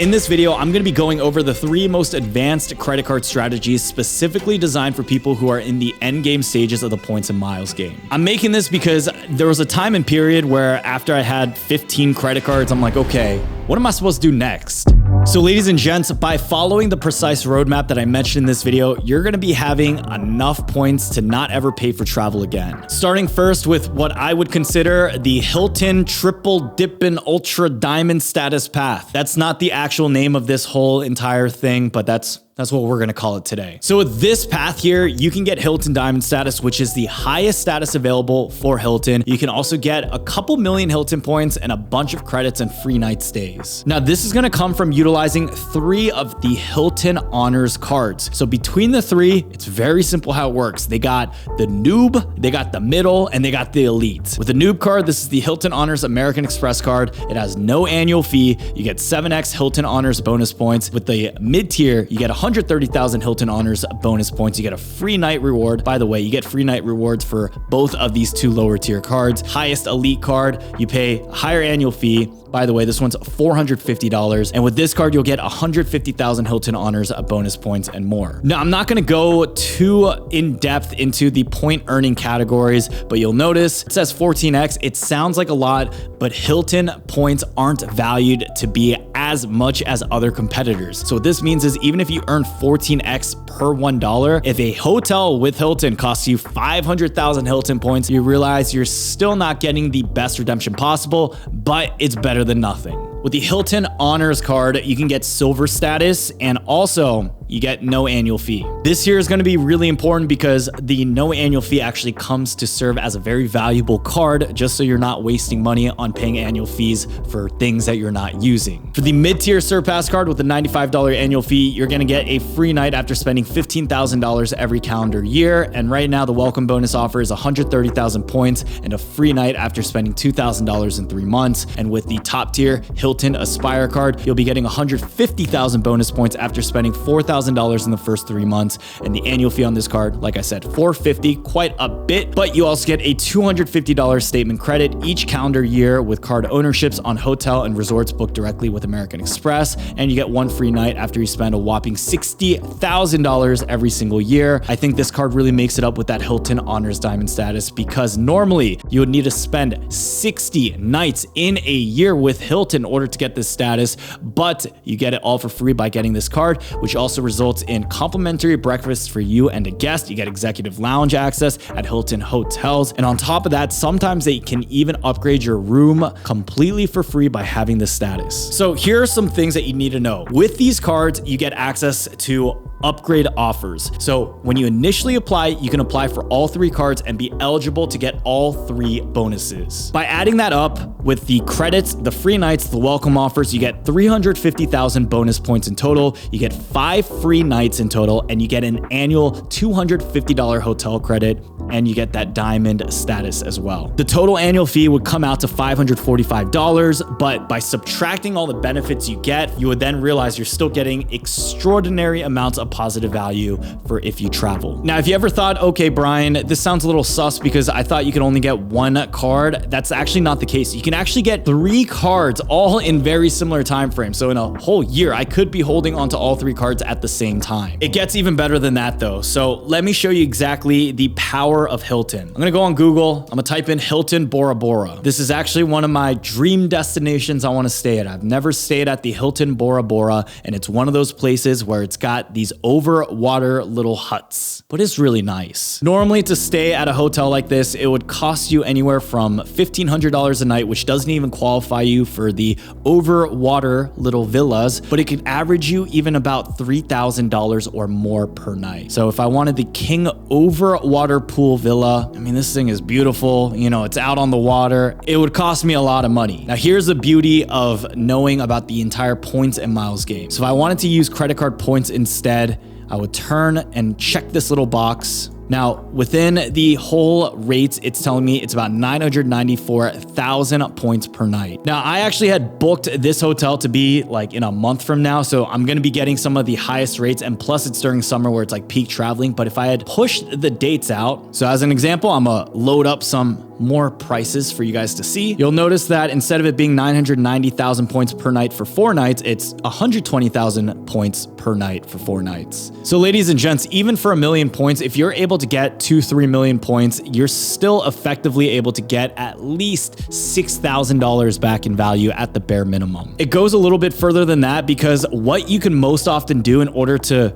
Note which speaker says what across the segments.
Speaker 1: In this video, I'm going to be going over the 3 most advanced credit card strategies specifically designed for people who are in the end game stages of the points and miles game. I'm making this because there was a time and period where after I had 15 credit cards, I'm like, okay, what am I supposed to do next? So ladies and gents, by following the precise roadmap that I mentioned in this video, you're going to be having enough points to not ever pay for travel again. Starting first with what I would consider the Hilton Triple Dippin' Ultra Diamond Status Path. That's not the actual name of this whole entire thing, but that's what we're gonna call it today. So with this path here, you can get Hilton Diamond status, which is the highest status available for Hilton. You can also get a couple million Hilton points and a bunch of credits and free night stays. Now, this is gonna come from utilizing 3 of the Hilton Honors cards. So between the 3, it's very simple how it works. They got the Noob, they got the Middle, and they got the Elite. With the Noob card, this is the Hilton Honors American Express card. It has no annual fee. You get 7x Hilton Honors bonus points. With the mid-tier, you get 130,000 Hilton Honors bonus points. You get a free night reward. By the way, you get free night rewards for both of these 2 lower tier cards. Highest Elite card, you pay a higher annual fee. By the way, this one's $450. And with this card, you'll get 150,000 Hilton Honors bonus points and more. Now, I'm not gonna go too in depth into the point earning categories, but you'll notice it says 14x. It sounds like a lot, but Hilton points aren't valued to be as much as other competitors. So what this means is even if you earn 14x per $1, if a hotel with Hilton costs you 500,000 Hilton points, you realize you're still not getting the best redemption possible, but it's better than nothing. With the Hilton Honors card, you can get silver status and also you get no annual fee. This here is going to be really important because the no annual fee actually comes to serve as a very valuable card, just so you're not wasting money on paying annual fees for things that you're not using. For the mid-tier Surpass card with the $95 annual fee, you're going to get a free night after spending $15,000 every calendar year. And right now the welcome bonus offer is 130,000 points and a free night after spending $2,000 in 3 months. And with the top tier Hilton Aspire card, you'll be getting 150,000 bonus points after spending $4,000 in the first 3 months. And the annual fee on this card, like I said, $450, quite a bit, but you also get a $250 statement credit each calendar year with card ownerships on hotel and resorts booked directly with American Express. And you get 1 free night after you spend a whopping $60,000 every single year. I think this card really makes it up with that Hilton Honors Diamond status because normally you would need to spend 60 nights in a year with Hilton in order to get this status, but you get it all for free by getting this card, which also results in complimentary breakfasts for you and a guest. You get executive lounge access at Hilton hotels. And on top of that, sometimes they can even upgrade your room completely for free by having this status. So here are some things that you need to know. With these cards, you get access to upgrade offers. So when you initially apply, you can apply for all 3 cards and be eligible to get all 3 bonuses. By adding that up with the credits, the free nights, the welcome offers, you get 350,000 bonus points in total. You get 5 free nights in total, and you get an annual $250 hotel credit, and you get that diamond status as well. The total annual fee would come out to $545, but by subtracting all the benefits you get, you would then realize you're still getting extraordinary amounts of positive value for if you travel. Now, if you ever thought, okay, Brian, this sounds a little sus because I thought you could only get 1 card, that's actually not the case. You can actually get 3 cards all in very similar time frames. So in a whole year, I could be holding onto all 3 cards at the same time. It gets even better than that though. So let me show you exactly the power of Hilton. I'm gonna go on Google. I'm gonna type in Hilton Bora Bora. This is actually one of my dream destinations I wanna stay at. I've never stayed at the Hilton Bora Bora, and it's one of those places where it's got these over water little huts, but it's really nice. Normally to stay at a hotel like this, it would cost you anywhere from $1,500 a night, which doesn't even qualify you for the over water little villas, but it could average you even about $3,000 or more per night. So if I wanted the king over water pool villa, I mean, this thing is beautiful. You know, it's out on the water. It would cost me a lot of money. Now here's the beauty of knowing about the entire points and miles game. So if I wanted to use credit card points instead, I would turn and check this little box. Now, within the whole rates, it's telling me it's about 994,000 points per night. Now, I actually had booked this hotel to be like in a month from now, so I'm gonna be getting some of the highest rates, and plus it's during summer where it's like peak traveling. But if I had pushed the dates out, so as an example, I'm gonna load up some more prices for you guys to see. You'll notice that instead of it being 990,000 points per night for 4 nights, it's 120,000 points per night for 4 nights. So ladies and gents, even for 1 million points, if you're able to get 2-3 million points, you're still effectively able to get at least $6,000 back in value at the bare minimum. It goes a little bit further than that because what you can most often do in order to,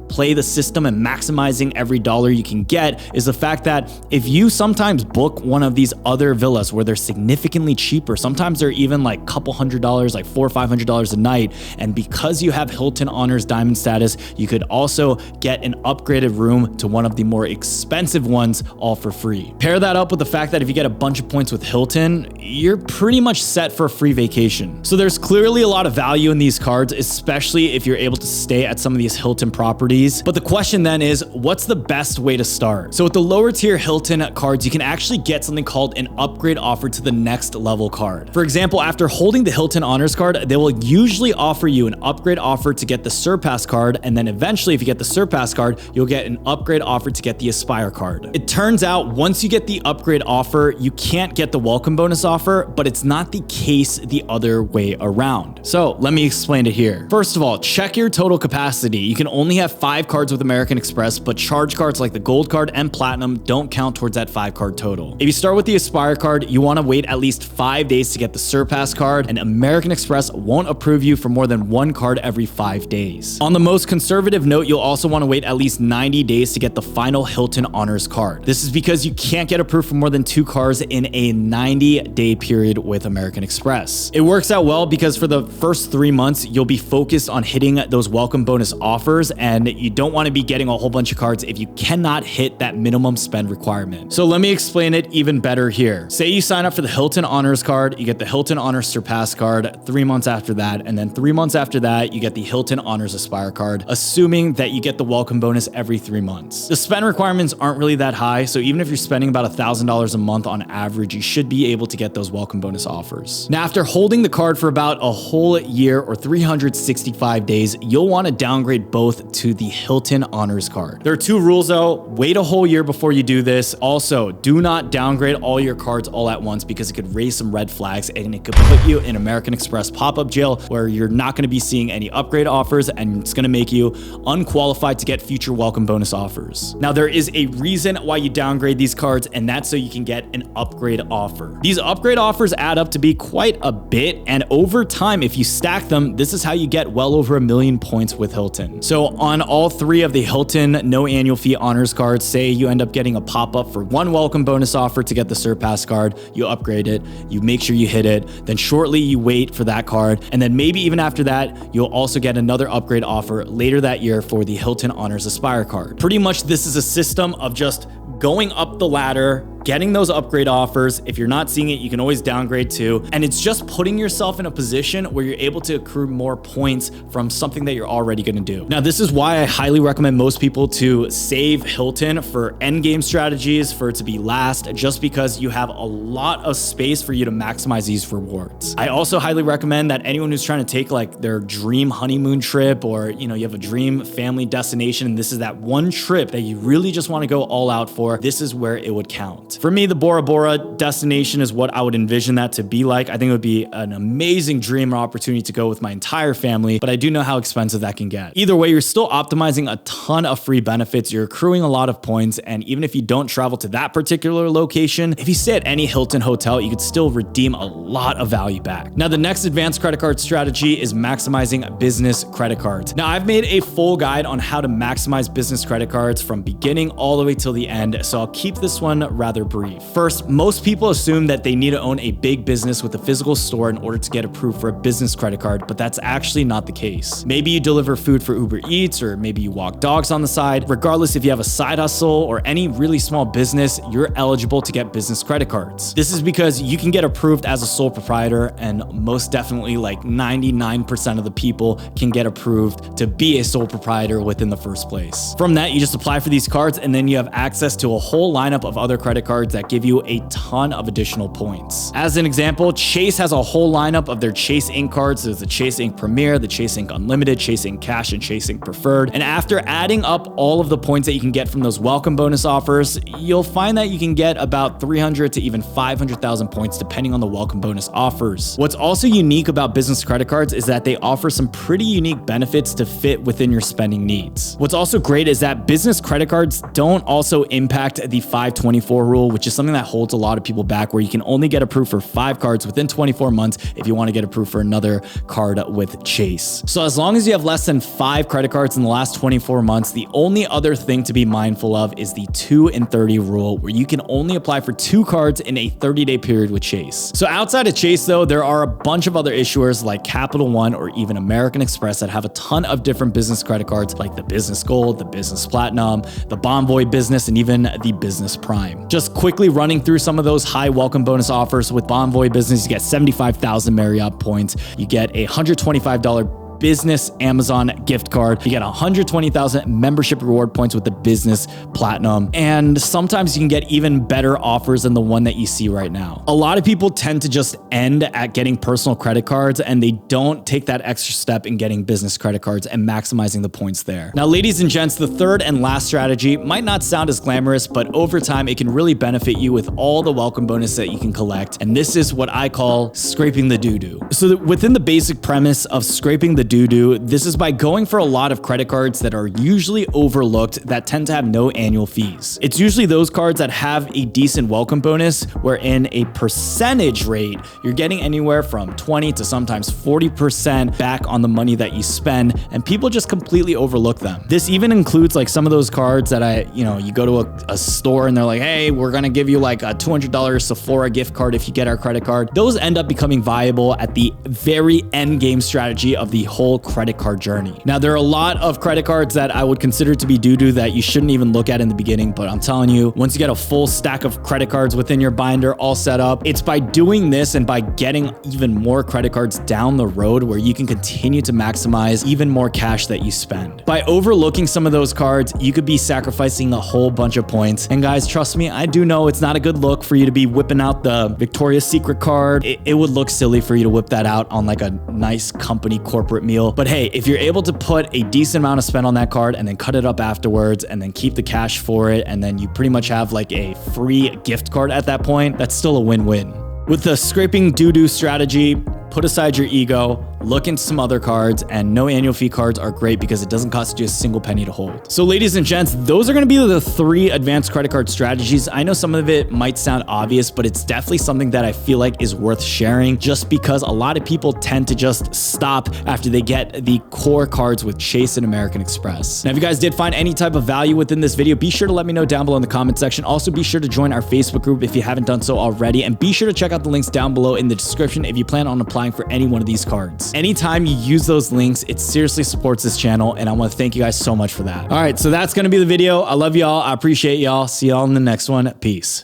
Speaker 1: play the system and maximizing every dollar you can get is the fact that if you sometimes book one of these other villas where they're significantly cheaper, sometimes they're even like a couple $100, like $400 or $500 a night. And because you have Hilton Honors Diamond status, you could also get an upgraded room to one of the more expensive ones all for free. Pair that up with the fact that if you get a bunch of points with Hilton, you're pretty much set for a free vacation. So there's clearly a lot of value in these cards, especially if you're able to stay at some of these Hilton properties. But the question then is, what's the best way to start? So with the lower tier Hilton cards, you can actually get something called an upgrade offer to the next level card. For example, after holding the Hilton Honors card, they will usually offer you an upgrade offer to get the Surpass card. And then eventually, if you get the Surpass card, you'll get an upgrade offer to get the Aspire card. It turns out once you get the upgrade offer, you can't get the welcome bonus offer, but it's not the case the other way around. So let me explain it here. First of all, check your total capacity. You can only have 5 cards with American Express, but charge cards like the Gold card and Platinum don't count towards that 5 card total. If you start with the Aspire card, you want to wait at least 5 days to get the Surpass card, and American Express won't approve you for more than 1 card every 5 days. On the most conservative note, you'll also want to wait at least 90 days to get the final Hilton Honors card. This is because you can't get approved for more than 2 cards in a 90-day period with American Express. It works out well because for the first 3 months, you'll be focused on hitting those welcome bonus offers, and you don't want to be getting a whole bunch of cards if you cannot hit that minimum spend requirement. So let me explain it even better here. Say you sign up for the Hilton Honors card, you get the Hilton Honors Surpass card 3 months after that, and then 3 months after that, you get the Hilton Honors Aspire card, assuming that you get the welcome bonus every 3 months. The spend requirements aren't really that high, so even if you're spending about $1,000 a month on average, you should be able to get those welcome bonus offers. Now, after holding the card for about a whole year or 365 days, you'll want to downgrade both to the Hilton Honors card. There are 2 rules though. Wait a whole year before you do this. Also, do not downgrade all your cards all at once because it could raise some red flags and it could put you in American Express pop-up jail where you're not going to be seeing any upgrade offers and it's going to make you unqualified to get future welcome bonus offers. Now, there is a reason why you downgrade these cards, and that's so you can get an upgrade offer. These upgrade offers add up to be quite a bit, and over time, if you stack them, this is how you get well over 1 million points with Hilton. So on all 3 of the Hilton no annual fee honors cards, say you end up getting a pop-up for 1 welcome bonus offer to get the Surpass card, you upgrade it, you make sure you hit it, then shortly you wait for that card, and then maybe even after that, you'll also get another upgrade offer later that year for the Hilton Honors Aspire card. Pretty much this is a system of just going up the ladder, getting those upgrade offers. If you're not seeing it, you can always downgrade too. And it's just putting yourself in a position where you're able to accrue more points from something that you're already going to do. Now, this is why I highly recommend most people to save Hilton for endgame strategies, for it to be last, just because you have a lot of space for you to maximize these rewards. I also highly recommend that anyone who's trying to take like their dream honeymoon trip, or you have a dream family destination, and this is that one trip that you really just want to go all out for, this is where it would count. For me, the Bora Bora destination is what I would envision that to be like. I think it would be an amazing dream or opportunity to go with my entire family, but I do know how expensive that can get. Either way, you're still optimizing a ton of free benefits. You're accruing a lot of points, and even if you don't travel to that particular location, if you stay at any Hilton hotel, you could still redeem a lot of value back. Now, the next advanced credit card strategy is maximizing business credit cards. Now, I've made a full guide on how to maximize business credit cards from beginning all the way till the end, so I'll keep this one rather brief. First, most people assume that they need to own a big business with a physical store in order to get approved for a business credit card, but that's actually not the case. Maybe you deliver food for Uber Eats, or maybe you walk dogs on the side. Regardless if you have a side hustle or any really small business, you're eligible to get business credit cards. This is because you can get approved as a sole proprietor, and most definitely like 99% of the people can get approved to be a sole proprietor within the first place. From that, you just apply for these cards, and then you have access to a whole lineup of other credit cards that give you a ton of additional points. As an example, Chase has a whole lineup of their Chase Ink cards. There's the Chase Ink Premier, the Chase Ink Unlimited, Chase Ink Cash, and Chase Ink Preferred. And after adding up all of the points that you can get from those welcome bonus offers, you'll find that you can get about 300 to even 500,000 points depending on the welcome bonus offers. What's also unique about business credit cards is that they offer some pretty unique benefits to fit within your spending needs. What's also great is that business credit cards don't also impact the 524 rule, which is something that holds a lot of people back, where you can only get approved for 5 cards within 24 months if you want to get approved for another card with Chase. So as long as you have less than 5 credit cards in the last 24 months, the only other thing to be mindful of is the 2 in 30 rule, where you can only apply for 2 cards in a 30-day period with Chase. So outside of Chase though, there are a bunch of other issuers like Capital One or even American Express that have a ton of different business credit cards like the Business Gold, the Business Platinum, the Bonvoy Business, and even the Business Prime. Just quickly running through some of those high welcome bonus offers. With Bonvoy Business, you get 75,000 Marriott points. You get a $125 business Amazon gift card. You get 120,000 membership reward points with the Business Platinum. And sometimes you can get even better offers than the one that you see right now. A lot of people tend to just end at getting personal credit cards, and they don't take that extra step in getting business credit cards and maximizing the points there. Now, ladies and gents, the third and last strategy might not sound as glamorous, but over time, it can really benefit you with all the welcome bonus that you can collect. And this is what I call scraping the doo-doo. So within the basic premise of scraping the doo-doo, this is by going for a lot of credit cards that are usually overlooked that tend to have no annual fees. It's usually those cards that have a decent welcome bonus, wherein a percentage rate, you're getting anywhere from 20 to sometimes 40% back on the money that you spend, and people just completely overlook them. This even includes like some of those cards that you go to a store and they're like, hey, we're gonna give you like a $200 Sephora gift card if you get our credit card. Those end up becoming viable at the very end game strategy of the whole credit card journey. Now, there are a lot of credit cards that I would consider to be doo-doo that you shouldn't even look at in the beginning, but I'm telling you, once you get a full stack of credit cards within your binder all set up, it's by doing this and by getting even more credit cards down the road where you can continue to maximize even more cash that you spend. By overlooking some of those cards, you could be sacrificing a whole bunch of points. And guys, trust me, I do know it's not a good look for you to be whipping out the Victoria's Secret card. It would look silly for you to whip that out on like a nice company corporate meal. But hey, if you're able to put a decent amount of spend on that card and then cut it up afterwards and then keep the cash for it, and then you pretty much have like a free gift card at that point, that's still a win-win. With the scraping doo-doo strategy, put aside your ego, look into some other cards, and no annual fee cards are great because it doesn't cost you a single penny to hold. So ladies and gents, those are going to be the 3 advanced credit card strategies. I know some of it might sound obvious, but it's definitely something that I feel like is worth sharing, just because a lot of people tend to just stop after they get the core cards with Chase and American Express. Now, if you guys did find any type of value within this video, be sure to let me know down below in the comment section. Also, be sure to join our Facebook group if you haven't done so already, and be sure to check out the links down below in the description if you plan on applying for any one of these cards. Anytime you use those links, it seriously supports this channel, and I want to thank you guys so much for that. All right, so that's going to be the video. I love y'all. I appreciate y'all. See y'all in the next one. Peace.